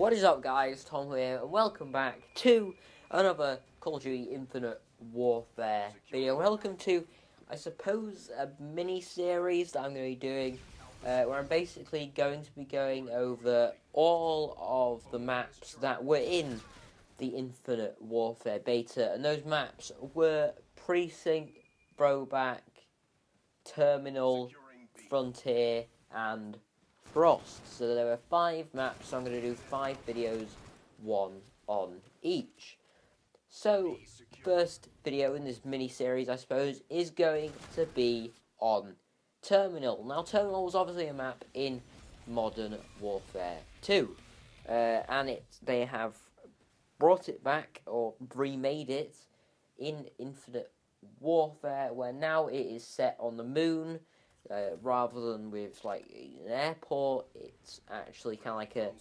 What is up, guys? Tom here, and welcome back to another Call of Duty Infinite Warfare video. Welcome to, I suppose, a mini-series that I'm going to be doing, where I'm basically going to be going over all of the maps that were in the Infinite Warfare beta, and those maps were Precinct, Throwback, Terminal, Frontier, and Frost. So there were 5 maps, so I'm going to do 5 videos, one on each. So, first video in this mini-series, I suppose, is going to be on Terminal. Now, Terminal was obviously a map in Modern Warfare 2, and they have brought it back, or remade it, in Infinite Warfare, where now it is set on the moon. Rather than with like an airport, it's actually kind of like a.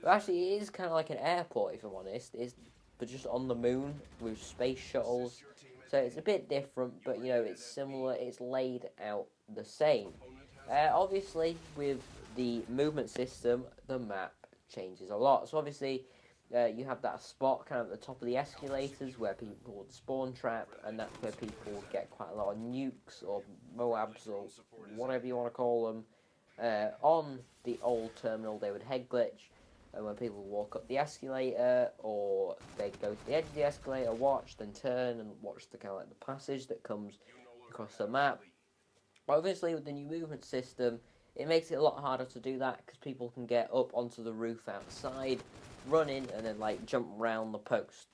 Well, actually, it is kind of like an airport, if I'm honest. But just on the moon with space shuttles. So it's a bit different, but you know it's similar. It's laid out the same. Obviously, with the movement system, the map changes a lot. So obviously, you have that spot kind of at the top of the escalators where people would spawn trap, and that's where people would get quite a lot of nukes or Moabs or whatever you want to call them. On the old terminal, they would head glitch, and when people walk up the escalator, or they'd go to the edge of the escalator, watch, then turn and watch the kind of like the passage that comes across the map. Obviously, with the new movement system, it makes it a lot harder to do that because people can get up onto the roof outside, run in, and then like jump around the post.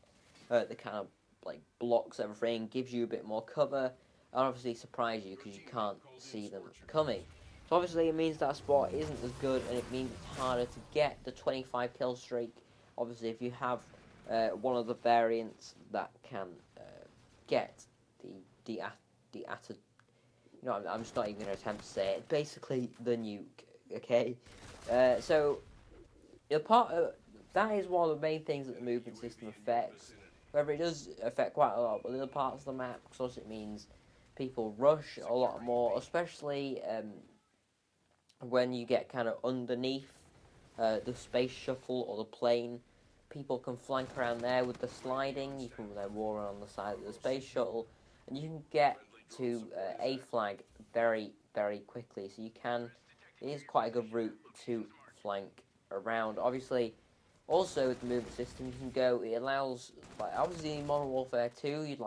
That kind of like blocks everything, gives you a bit more cover, and obviously surprise you because you can't see them coming. So obviously it means that spot isn't as good, and it means it's harder to get the 25 kill streak. Obviously, if you have one of the variants that can get the no, I'm just not even going to attempt to say it. Basically, the nuke, okay? So, that is one of the main things that the movement system affects. However, it does affect quite a lot, but the other parts of the map, because it means people rush a lot more, especially when you get kind of underneath the space shuttle or the plane. People can flank around there with the sliding. You can then war on the side of the space shuttle, and you can get to A flag very, very quickly. So it is quite a good route to flank around. Obviously, also with the movement system, you can go. It allows, like obviously in Modern Warfare 2, you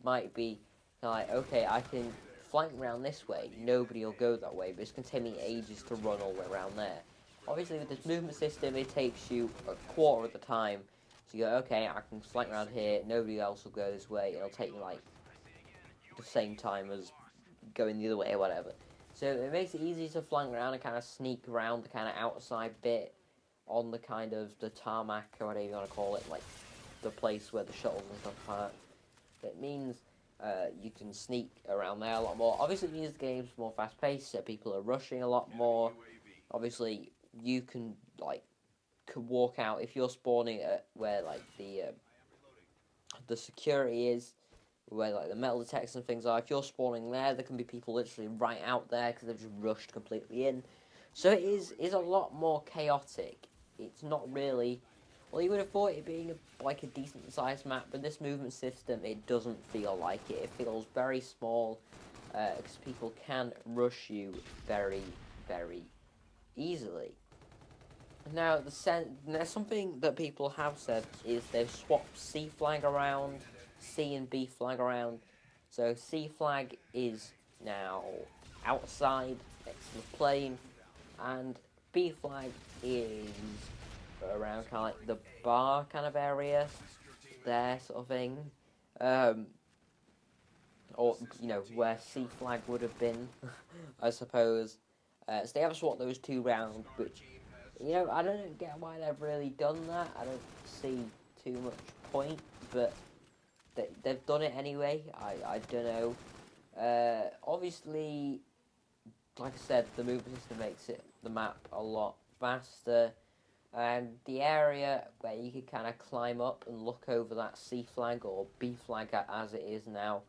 might be like, okay, I can flank around this way. Nobody will go that way, but it's gonna take me ages to run all the way around there. Obviously, with this movement system, it takes you a quarter of the time. So you go, okay, I can flank around here. Nobody else will go this way. It'll take me like the same time as going the other way or whatever. So it makes it easy to flank around and kind of sneak around the kind of outside bit on the kind of the tarmac or whatever you want to call it, like the place where the shuttles and stuff park. It means you can sneak around there a lot more. Obviously, it means the game's more fast-paced, so people are rushing a lot more. Obviously, you can walk out if you're spawning at where like the security is, where like the metal detectors and things are. If you're spawning there can be people literally right out there because they've just rushed completely in. So it is a lot more chaotic. It's not really. Well, you would have thought it being like a decent sized map, but this movement system, it doesn't feel like it. It feels very small because people can rush you very, very easily. Now, there's something that people have said is they've swapped C flag around, C and B flag around. So C flag is now outside next to the plane, and B flag is around kind of like the bar kind of area, there sort of thing. Or, you know, where C flag would have been, I suppose. So they have swapped those two round, which, you know, I don't get why they've really done that. I don't see too much point, but they've done it anyway. I don't know. Obviously, like I said, the movement system makes the map a lot faster. And the area where you can kind of climb up and look over that C flag or B flag as it is now,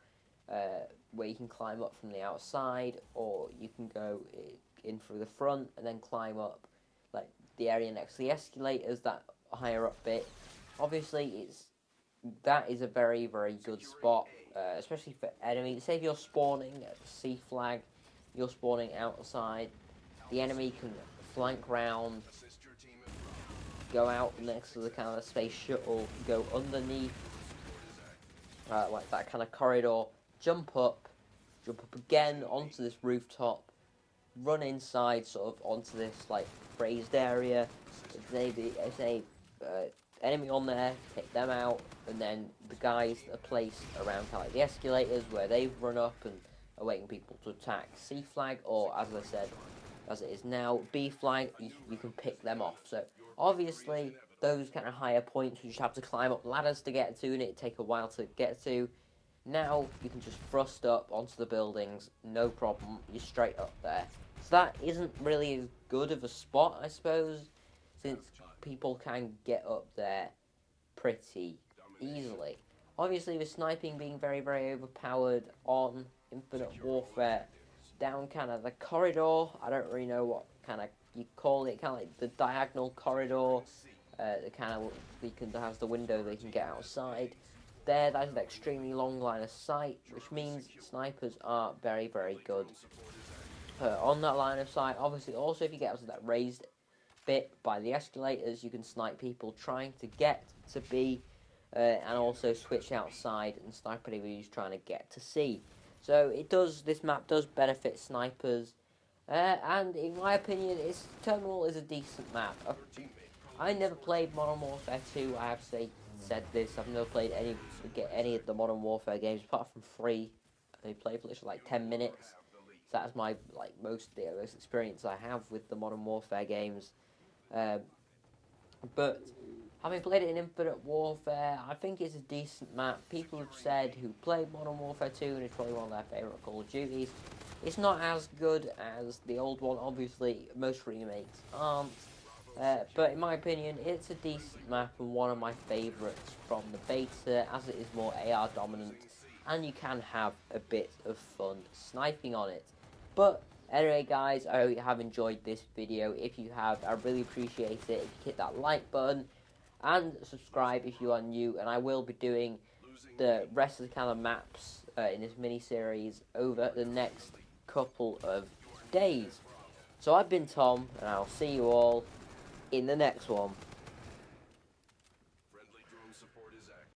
where you can climb up from the outside, or you can go in through the front and then climb up, like the area next to the escalators, that higher up bit. Obviously, that is a very, very good spot, especially for enemies. Say if you're spawning at the C flag, you're spawning outside, the enemy can flank round, go out next to the kind of space shuttle, go underneath, like that kind of corridor, jump up again onto this rooftop, run inside sort of onto this like raised area. If they enemy on there, take them out, and then the guys are placed around kind of like the escalators where they've run up and are waiting people to attack C flag, or as I said, as it is now, B flag, you can pick them off. So obviously those kind of higher points you just have to climb up ladders to get to, and it'd take a while to get to. Now you can just thrust up onto the buildings, no problem, you're straight up there. So that isn't really as good of a spot, I suppose, since people can get up there pretty easily. Obviously, with sniping being very, very overpowered on Infinite Warfare, down kind of the corridor, I don't really know what kind of you call it, kind of like the diagonal corridor, the kind of has the window they can get outside. That is an extremely long line of sight, which means snipers are very, very good on that line of sight. Obviously, also if you get up to that raised bit by the escalators, you can snipe people trying to get to B, and also switch outside and snipe anybody who's trying to get to C. So this map does benefit snipers, and in my opinion, Terminal is a decent map. I never played Modern Warfare 2, I have to say, said this, I've never played any of the Modern Warfare games apart from 3. I played for literally like 10 minutes. So that's my most experience I have with the Modern Warfare games. But having played it in Infinite Warfare, I think it's a decent map. People have said who played Modern Warfare 2 and it's probably one of their favourite Call of Duties. It's not as good as the old one, obviously most remakes aren't. But in my opinion, it's a decent map and one of my favourites from the beta, as it is more AR dominant, and you can have a bit of fun sniping on it. But anyway guys, I hope you have enjoyed this video. If you have, I really appreciate it if you hit that like button, and subscribe if you are new, and I will be doing the rest of the kind of maps in this mini-series over the next couple of days. So I've been Tom, and I'll see you all in the next one.